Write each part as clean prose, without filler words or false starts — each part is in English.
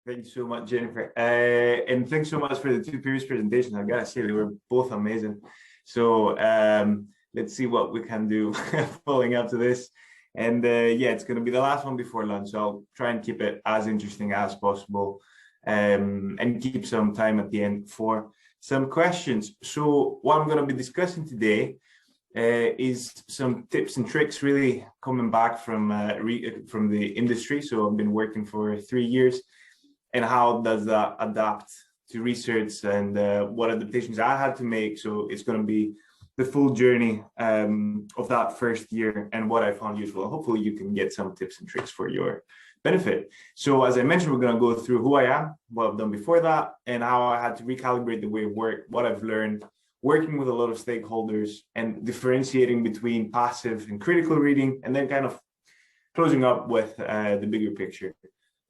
Thank you so much, Jennifer. And thanks so much for the two previous presentations. I gotta say, they were both amazing. So let's see what we can do following up to this. And yeah, it's going to be the last one before lunch. So I'll try and keep it as interesting as possible and keep some time at the end for some questions. So what I'm going to be discussing today is some tips and tricks really coming back from the industry. So I've been working for 3 years, and how does that adapt to research and what adaptations I had to make. So it's going to be the full journey of that first year and what I found useful. Hopefully you can get some tips and tricks for your benefit. So as I mentioned, we're going to go through who I am, what I've done before that, and how I had to recalibrate the way of work, what I've learned, working with a lot of stakeholders and differentiating between passive and critical reading, and then kind of closing up with the bigger picture.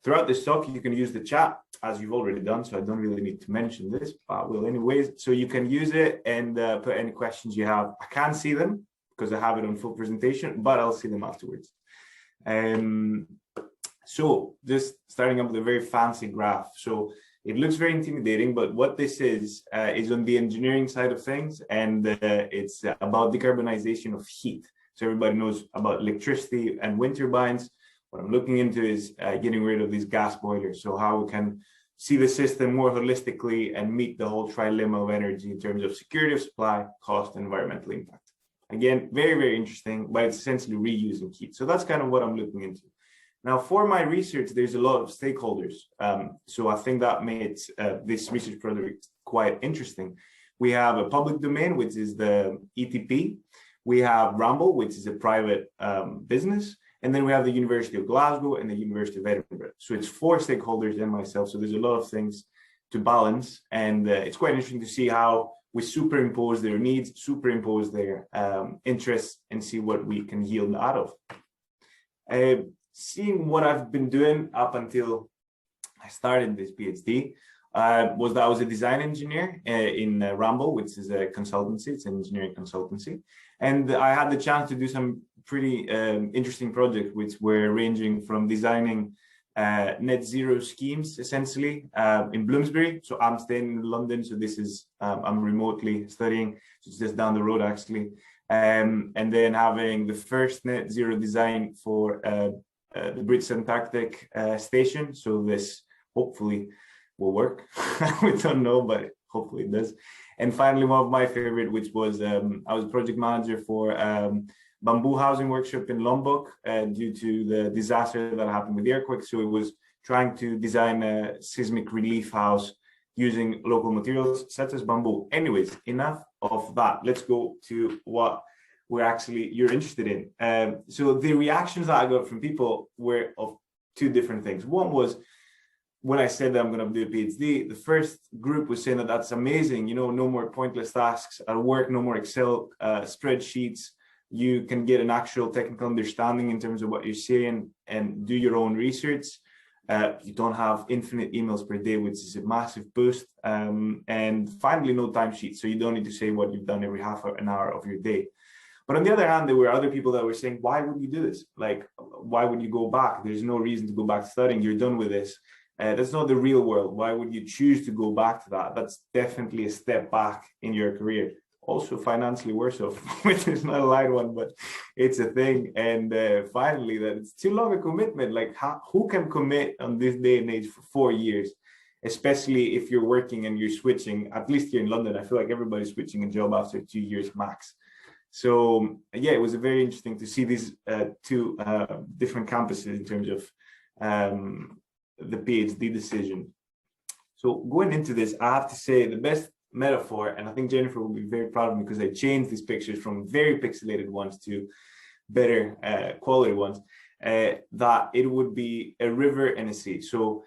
Throughout this talk, you can use the chat, as you've already done, so I don't really need to mention this, but I will anyways. So you can use it and put any questions you have. I can't see them because I have it on full presentation, but I'll see them afterwards. So just starting up with a very fancy graph. So it looks very intimidating, but what this is on the engineering side of things, and it's about decarbonization of heat. So everybody knows about electricity and wind turbines. What I'm looking into is getting rid of these gas boilers. So how we can see the system more holistically and meet the whole trilemma of energy in terms of security of supply, cost, and environmental impact. Again, very, very interesting, but it's essentially reusing heat. So that's kind of what I'm looking into. Now, for my research, there's a lot of stakeholders. So I think that makes this research project quite interesting. We have a public domain, which is the ETP. We have Ramble, which is a private business. And then we have the University of Glasgow and the University of Edinburgh. So it's 4 stakeholders and myself. So there's a lot of things to balance. And it's quite interesting to see how we superimpose their needs, superimpose their interests, and see what we can yield out of. Seeing what I've been doing up until I started this PhD was that I was a design engineer in Ramble, which is a consultancy. It's an engineering consultancy. And I had the chance to do some pretty interesting projects, which were ranging from designing net zero schemes, essentially, in Bloomsbury. So I'm staying in London, so this is, I'm remotely studying, so it's just down the road, actually. And then having the first net zero design for the British Antarctic station. So this hopefully will work. We don't know, but hopefully it does. And finally, one of my favorite, which was I was project manager for bamboo housing workshop in Lombok due to the disaster that happened with the earthquake. So it was trying to design a seismic relief house using local materials such as bamboo. Anyways, enough of that. Let's go to what you're interested in. So the reactions that I got from people were of 2 different things. One was when I said that I'm going to do a PhD, the first group was saying that that's amazing, you know, no more pointless tasks at work, no more Excel spreadsheets. You can get an actual technical understanding in terms of what you're saying and do your own research. You don't have infinite emails per day, which is a massive boost. And finally, no timesheet. So you don't need to say what you've done every half an hour of your day. But on the other hand, there were other people that were saying, why would you do this? Like, why would you go back? There's no reason to go back to studying. You're done with this. That's not the real world. Why would you choose to go back to that? That's definitely a step back in your career. Also financially worse off, which is not a light one, but it's a thing. And finally, that it's too long a commitment. Like, who can commit on this day and age for 4 years, especially if you're working and you're switching? At least here in London, I feel like everybody's switching a job after 2 years max. So yeah, it was very interesting to see these 2 different campuses in terms of the PhD decision. So going into this, I have to say the best metaphor, and I think Jennifer will be very proud of me because I changed these pictures from very pixelated ones to better quality ones, that it would be a river and a sea. So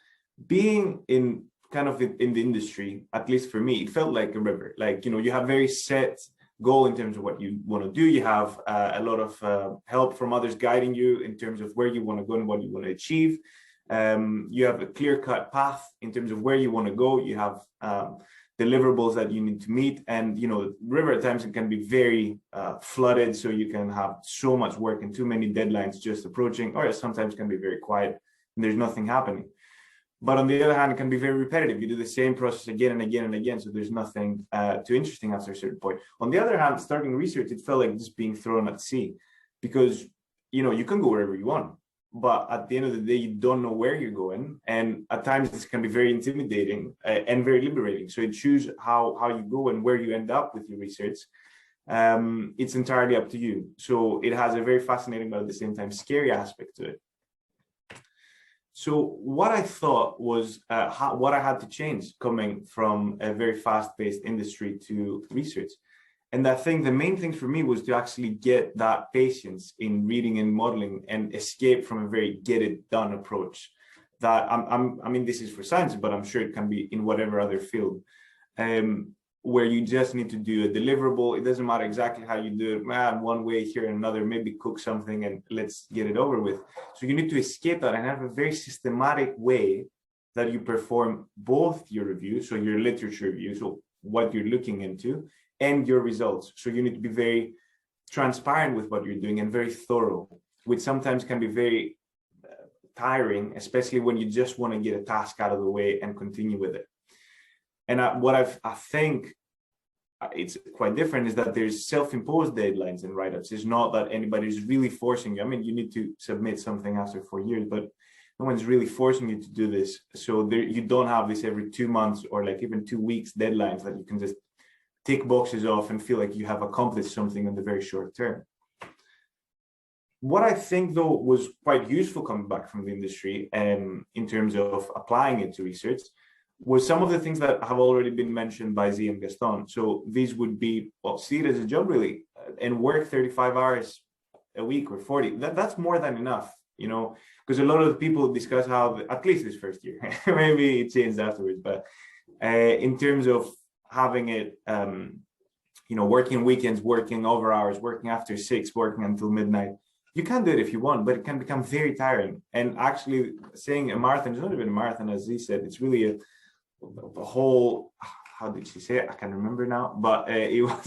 being in the industry, at least for me, it felt like a river. Like, you know, you have very set goal in terms of what you want to do. You have a lot of help from others guiding you in terms of where you want to go and what you want to achieve. You have a clear-cut path in terms of where you want to go. You have deliverables that you need to meet, and you know, river at times it can be very flooded, so you can have so much work and too many deadlines just approaching, or it sometimes can be very quiet and there's nothing happening. But on the other hand, it can be very repetitive. You do the same process again and again and again. So there's nothing too interesting after a certain point. On the other hand, starting research, it felt like just being thrown at sea because, you can go wherever you want. But at the end of the day, you don't know where you're going. And at times this can be very intimidating and very liberating. So you choose how you go and where you end up with your research. It's entirely up to you. So it has a very fascinating, but at the same time, scary aspect to it. So what I thought was what I had to change coming from a very fast-paced industry to research. And I think the main thing for me was to actually get that patience in reading and modeling and escape from a very get it done approach that I mean, this is for science, but I'm sure it can be in whatever other field. Where you just need to do a deliverable. It doesn't matter exactly how you do it, one way here and another, maybe cook something and let's get it over with. So you need to escape that and have a very systematic way that you perform both your review, so your literature review, so what you're looking into, and your results. So you need to be very transparent with what you're doing and very thorough, which sometimes can be very tiring, especially when you just want to get a task out of the way and continue with it. And I think it's quite different is that there's self-imposed deadlines in write-ups. It's not that anybody's really forcing you. I mean, you need to submit something after 4 years, but no one's really forcing you to do this. So you don't have this every 2 months or like even 2 weeks deadlines that you can just tick boxes off and feel like you have accomplished something in the very short term. What I think, though, was quite useful coming back from the industry in terms of applying it to research was some of the things that have already been mentioned by Z and Gaston. So these would be, well, see it as a job really, and work 35 hours a week or 40. That's more than enough, because a lot of the people discuss how, at least this first year, maybe it changed afterwards, but in terms of having it, working weekends, working over hours, working after 6, working until midnight, you can do it if you want, but it can become very tiring. And actually saying a marathon is not even a marathon, as Z said, it's really a whole, how did she say it? I can't remember now, but it was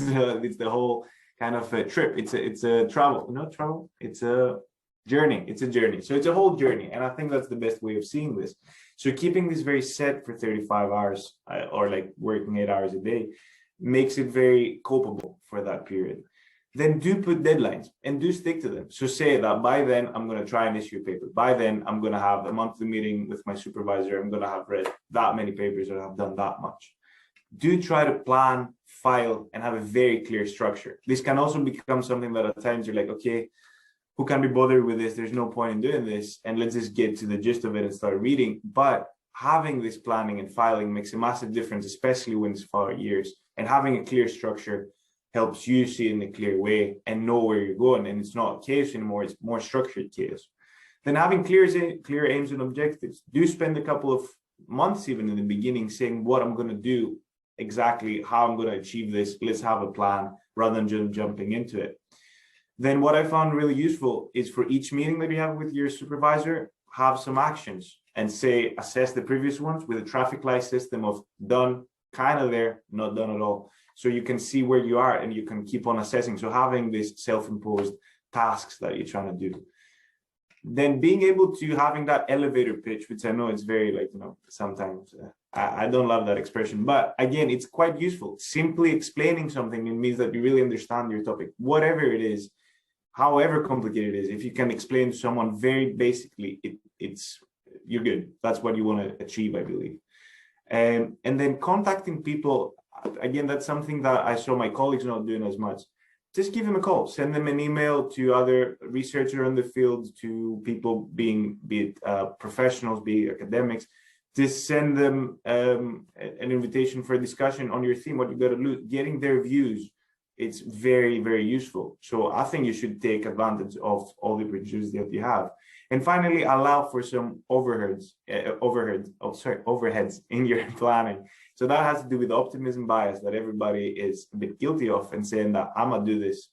it's the whole kind of a trip. It's a travel, not travel. It's a journey. It's a journey. So it's a whole journey, and I think that's the best way of seeing this. So keeping this very set for 35 hours or like working 8 hours a day makes it very copable for that period. Then do put deadlines and do stick to them. So say that by then I'm going to try and issue a paper. By then I'm going to have a monthly meeting with my supervisor. I'm going to have read that many papers or have done that much. Do try to plan, file, and have a very clear structure. This can also become something that at times you're like, okay, who can be bothered with this? There's no point in doing this. And let's just get to the gist of it and start reading. But having this planning and filing makes a massive difference, especially when it's 4 years. And having a clear structure helps you see it in a clear way and know where you're going. And it's not chaos anymore, it's more structured chaos. Then having clear aims and objectives. Do spend a couple of months even in the beginning saying what I'm going to do, exactly how I'm going to achieve this. Let's have a plan rather than just jumping into it. Then what I found really useful is for each meeting that you have with your supervisor, have some actions and say, assess the previous ones with a traffic light system of done, kind of there, not done at all. So you can see where you are and you can keep on assessing. So having these self-imposed tasks that you're trying to do. Then being able to having that elevator pitch, which I know it's very like, sometimes I don't love that expression, but again, it's quite useful. Simply explaining something, it means that you really understand your topic, whatever it is, however complicated it is. If you can explain to someone very basically, you're good. That's what you want to achieve, I believe. And then contacting people, again, that's something that I saw my colleagues not doing as much. Just give them a call, send them an email to other researchers in the field, to people be it professionals, be it academics. Just send them an invitation for a discussion on your theme, what you got to lose, getting their views. It's very, very useful. So I think you should take advantage of all the opportunities that you have. And finally, allow for some overheads in your planning. So that has to do with optimism bias that everybody is a bit guilty of, and saying that I'm gonna do this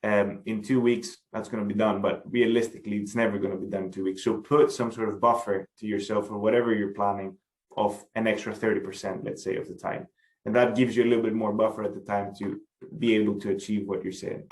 in 2 weeks, that's gonna be done. But realistically, it's never gonna be done in 2 weeks. So put some sort of buffer to yourself or whatever you're planning of an extra 30%, let's say, of the time. And that gives you a little bit more buffer at the time to be able to achieve what you're saying.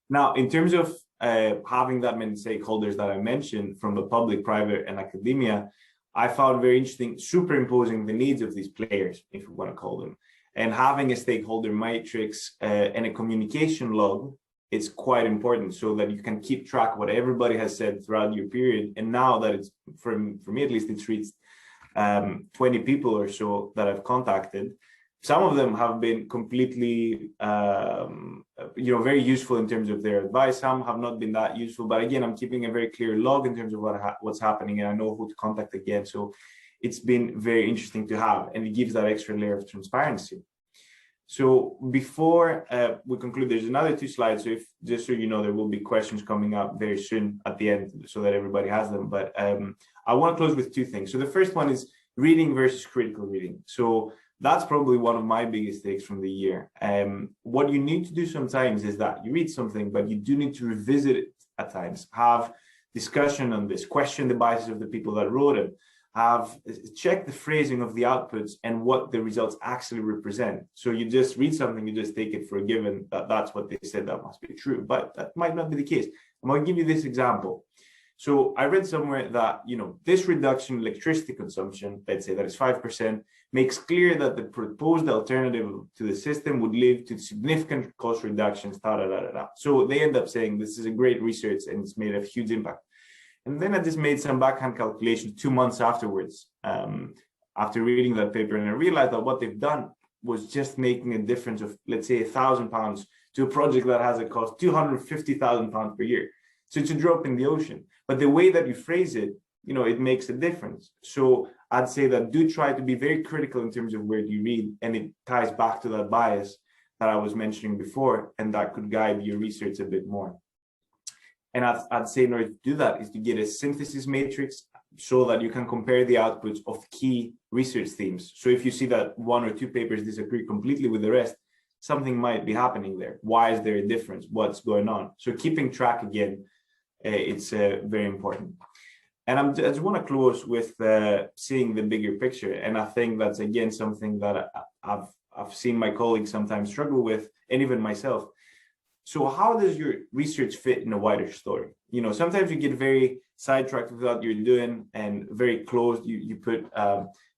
Now, in terms of having that many stakeholders that I mentioned from the public, private, and academia, I found very interesting superimposing the needs of these players, if you want to call them, and having a stakeholder matrix and a communication log. It's quite important so that you can keep track of what everybody has said throughout your period. And now that it's, for me at least, it's reached 20 people or so that I've contacted. Some of them have been completely, very useful in terms of their advice. Some have not been that useful. But again, I'm keeping a very clear log in terms of what's happening, and I know who to contact again. So it's been very interesting to have, and it gives that extra layer of transparency. So before we conclude, there's another 2 slides. So just so you know, there will be questions coming up very soon at the end so that everybody has them. But I want to close with 2 things. So the first one is reading versus critical reading. So that's probably one of my biggest takes from the year. What you need to do sometimes is that you read something, but you do need to revisit it at times, have discussion on this, question the biases of the people that wrote it, check the phrasing of the outputs and what the results actually represent. So you just read something, you just take it for a given that that's what they said, that must be true, but that might not be the case. I'm going to give you this example. So I read somewhere that, this reduction in electricity consumption, let's say that is 5%, makes clear that the proposed alternative to the system would lead to significant cost reductions, So they end up saying this is a great research and it's made a huge impact. And then I just made some backhand calculations 2 months afterwards, after reading that paper, and I realized that what they've done was just making a difference of, let's say, £1,000 to a project that has a cost £250,000 per year. So it's a drop in the ocean. But the way that you phrase it, it makes a difference. So I'd say that do try to be very critical in terms of where you read, and it ties back to that bias that I was mentioning before, and that could guide your research a bit more. And I'd say in order to do that is to get a synthesis matrix so that you can compare the outputs of key research themes. So if you see that 1 or 2 papers disagree completely with the rest, something might be happening there. Why is there a difference? What's going on? So keeping track again, it's very important. And I just want to close with seeing the bigger picture. And I think that's, again, something that I've seen my colleagues sometimes struggle with, and even myself. So how does your research fit in a wider story? Sometimes you get very sidetracked with what you're doing and very closed. You put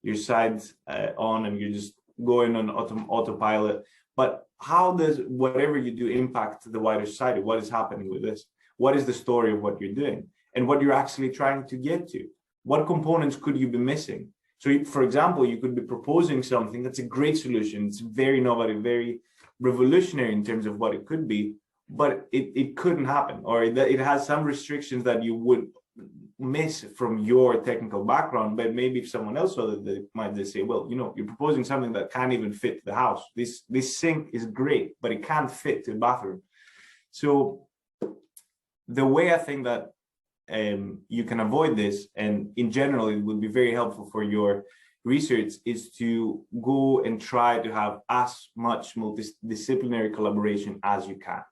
your sides on and you're just going on autopilot. But how does whatever you do impact the wider society? What is happening with this? What is the story of what you're doing and what you're actually trying to get to? What components could you be missing? So, for example, you could be proposing something that's a great solution. It's very innovative, very revolutionary in terms of what it could be, but it couldn't happen, or it has some restrictions that you would miss from your technical background. But maybe if someone else saw that, they might just say, well, you're proposing something that can't even fit the house. This sink is great, but it can't fit to the bathroom. So the way I think that you can avoid this, and in general it would be very helpful for your research, is to go and try to have as much multidisciplinary collaboration as you can.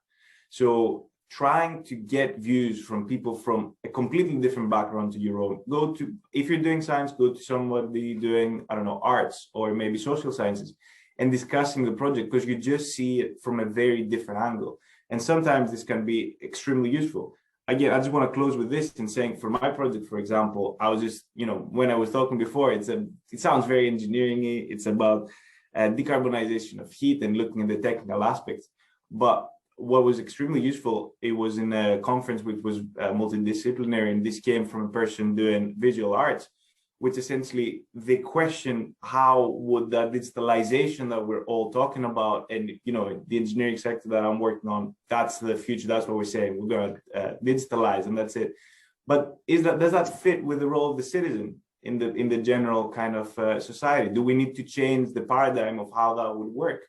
So trying to get views from people from a completely different background to your own. If you're doing science, go to somebody doing, arts or maybe social sciences and discussing the project, because you just see it from a very different angle. And sometimes this can be extremely useful. Again, I just want to close with this in saying, for my project, for example, I was just, when I was talking before, it sounds very engineering-y. It's about decarbonization of heat and looking at the technical aspects. But what was extremely useful, it was in a conference which was multidisciplinary, and this came from a person doing visual arts, which essentially they question how would that digitalization that we're all talking about, and the engineering sector that I'm working on, that's the future, that's what we're saying, we're going to digitalize and that's it. But does that fit with the role of the citizen in the general kind of society? Do we need to change the paradigm of how that would work?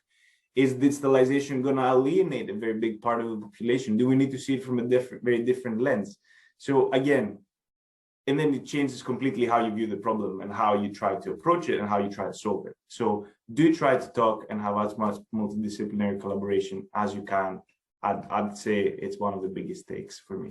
Is digitalization going to alienate a very big part of the population? Do we need to see it from a very different lens? So again, and then it changes completely how you view the problem and how you try to approach it and how you try to solve it. So do try to talk and have as much multidisciplinary collaboration as you can. I'd say it's one of the biggest takes for me.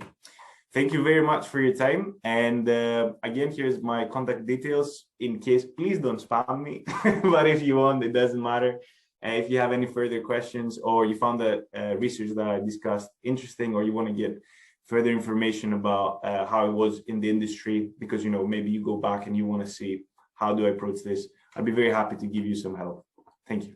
Thank you very much for your time. And again, here's my contact details in case, please don't spam me, but if you want, it doesn't matter. If you have any further questions, or you found the research that I discussed interesting, or you want to get further information about how it was in the industry, because, you know, maybe you go back and you want to see, how do I approach this? I'd be very happy to give you some help. Thank you.